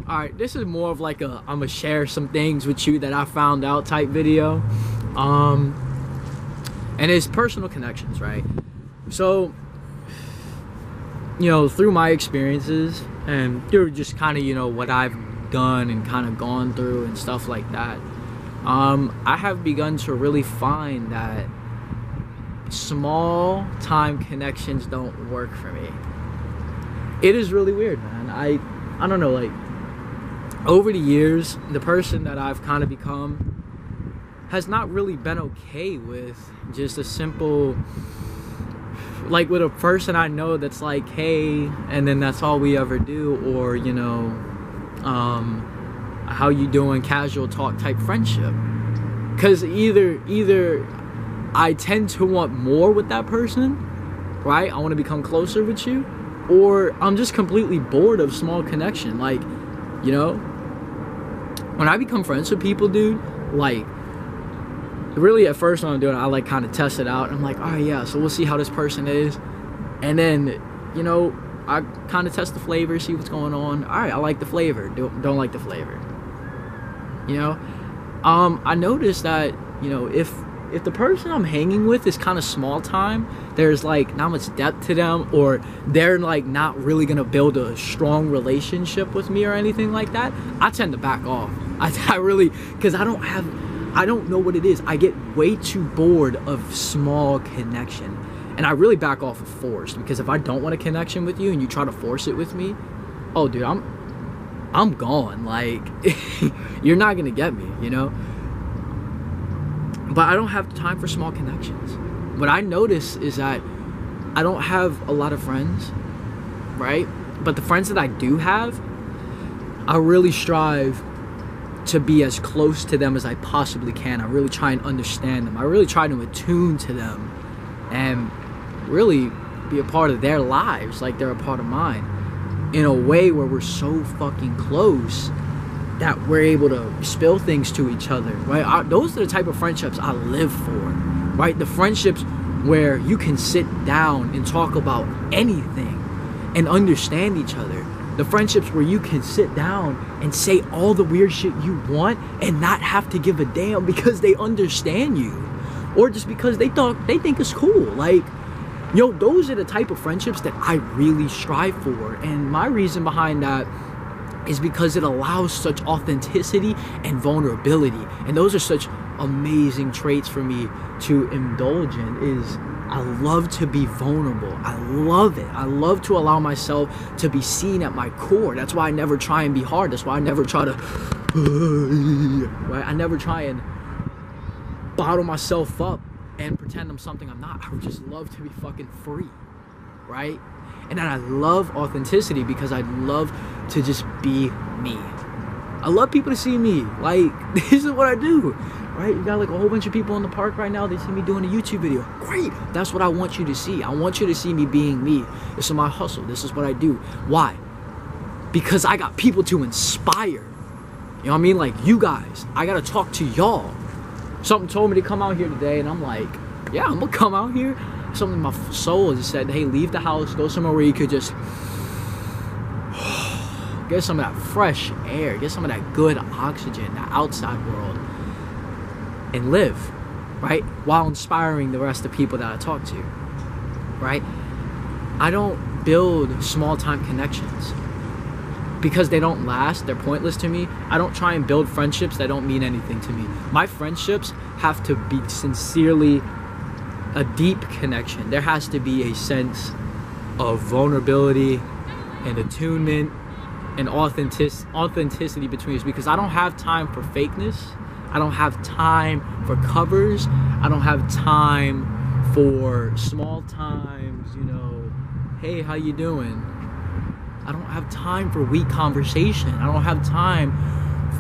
Alright, this is more of like a I'ma share some things with you that I found out type video. And it's personal connections, right? So, you know, through my experiences and through just kind of, you know, what I've done and kind of gone through and stuff like that, I have begun to really find that small time connections don't work for me. It is really weird, man. I don't know, like, over the years, the person that I've kind of become has not really been okay with just a simple, like, with a person I know that's like, hey, and then that's all we ever do, or, you know, how you doing, casual talk type friendship. Because either I tend to want more with that person, right? I want to become closer with you, or I'm just completely bored of small connection. Like, you know, when I become friends with people, dude, like, really at first when I'm doing it, I like kind of test it out. I'm like, all right, yeah, so we'll see how this person is. And then, you know, I kind of test the flavor, see what's going on. All right, I like the flavor, don't like the flavor. You know, I noticed that, you know, if the person I'm hanging with is kind of small time, there's like not much depth to them, or they're like not really gonna build a strong relationship with me or anything like that, I tend to back off. I really, because I don't know what it is. I get way too bored of small connection, and I really back off of forced, because if I don't want a connection with you and you try to force it with me, oh dude, I'm gone. Like, you're not gonna get me, you know. But I don't have time for small connections. What I notice is that I don't have a lot of friends, right? But the friends that I do have, I really strive to be as close to them as I possibly can. I really try and understand them. I really try to attune to them and really be a part of their lives like they're a part of mine, in a way where we're so fucking close that we're able to spill things to each other, right? Those are the type of friendships I live for, right? The friendships where you can sit down and talk about anything and understand each other. The friendships where you can sit down and say all the weird shit you want and not have to give a damn because they understand you, or just because they think it's cool. Like, yo, those are the type of friendships that I really strive for. And my reason behind that is because it allows such authenticity and vulnerability. And those are such amazing traits for me to indulge in. Is I love to be vulnerable. I love it. I love to allow myself to be seen at my core. That's why I never try and be hard. That's why I never try to, right? I never try and bottle myself up and pretend I'm something I'm not. I would just love to be fucking free, right? And then I love authenticity because I love to just be me. I love people to see me. Like, this is what I do, right? You got like a whole bunch of people in the park right now. They see me doing a YouTube video. Great. That's what I want you to see. I want you to see me being me. This is my hustle. This is what I do. Why? Because I got people to inspire. You know what I mean? Like, you guys. I got to talk to y'all. Something told me to come out here today, and I'm like, yeah, I'm going to come out here. Something in my soul just said, hey, leave the house, go somewhere where you could just get some of that fresh air, get some of that good oxygen, the outside world, and live, right? While inspiring the rest of the people that I talk to, right? I don't build small time connections because they don't last. They're pointless to me. I don't try and build friendships that don't mean anything to me. My friendships have to be sincerely a deep connection. There has to be a sense of vulnerability and attunement and authenticity between us, because I don't have time for fakeness. I don't have time for covers. I don't have time for small times, you know, hey, how you doing? I don't have time for weak conversation. I don't have time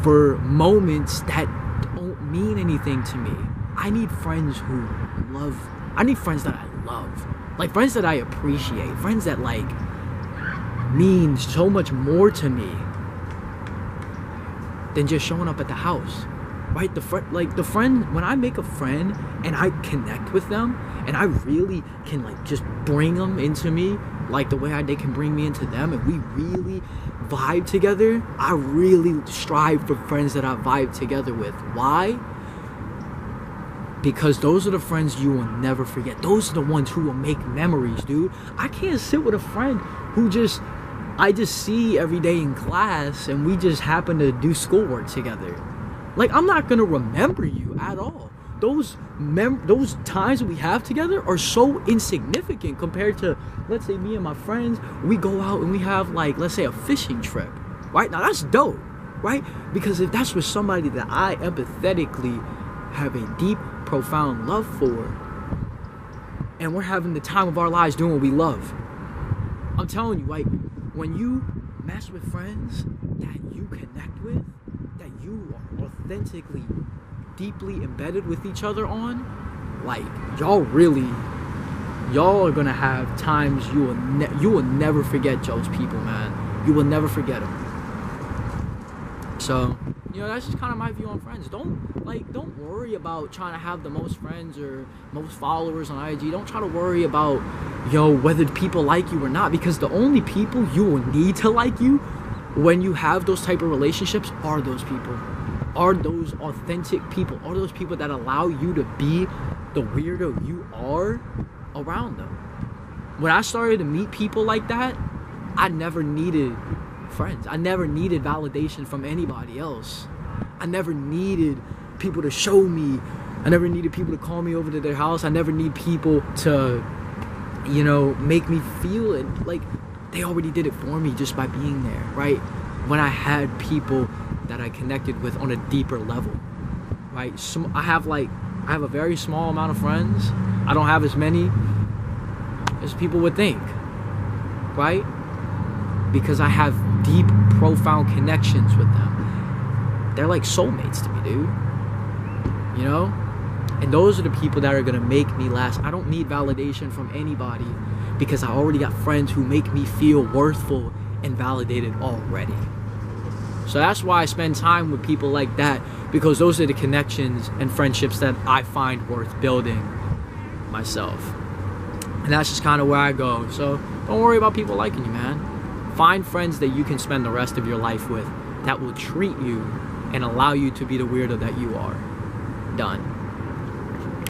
for moments that don't mean anything to me. I need friends who I need friends that I love. Like, friends that I appreciate. Friends that, like, mean so much more to me than just showing up at the house. Right? The friend, when I make a friend and I connect with them and I really can, like, just bring them into me like the way they can bring me into them, and we really vibe together. I really strive for friends that I vibe together with. Why? Because those are the friends you will never forget. Those are the ones who will make memories, dude. I can't sit with a friend who I just see every day in class and we just happen to do schoolwork together. Like, I'm not gonna remember you at all. Those times we have together are so insignificant compared to, let's say, me and my friends, we go out and we have, like, let's say, a fishing trip, right? Now that's dope, right? Because if that's with somebody that I empathetically have a deep, profound love for, and we're having the time of our lives doing what we love, I'm telling you, like, when you mess with friends that you connect with, that you are authentically, deeply embedded with each other on, like, y'all are gonna have times you will never forget those people, man. You will never forget them. So, you know, that's just kind of my view on friends. Don't worry about trying to have the most friends or most followers on IG. Don't try to worry about, whether people like you or not, because the only people you will need to like you when you have those type of relationships are those people. Are those authentic people. Are those people that allow you to be the weirdo you are around them. When I started to meet people like that, I never needed friends. I never needed validation from anybody else. I never needed people to show me. I never needed people to call me over to their house. I never need people to, make me feel it. Like, they already did it for me just by being there, right? When I had people that I connected with on a deeper level, right? So I have a very small amount of friends. I don't have as many as people would think, right? Because I have deep, profound connections with them. They're like soulmates to me, dude. And those are the people that are gonna make me last. I don't need validation from anybody because I already got friends who make me feel worthful and validated already. So that's why I spend time with people like that, because those are the connections and friendships that I find worth building myself. And that's just kind of where I go. So don't worry about people liking you, man. Find friends that you can spend the rest of your life with that will treat you and allow you to be the weirdo that you are. Done.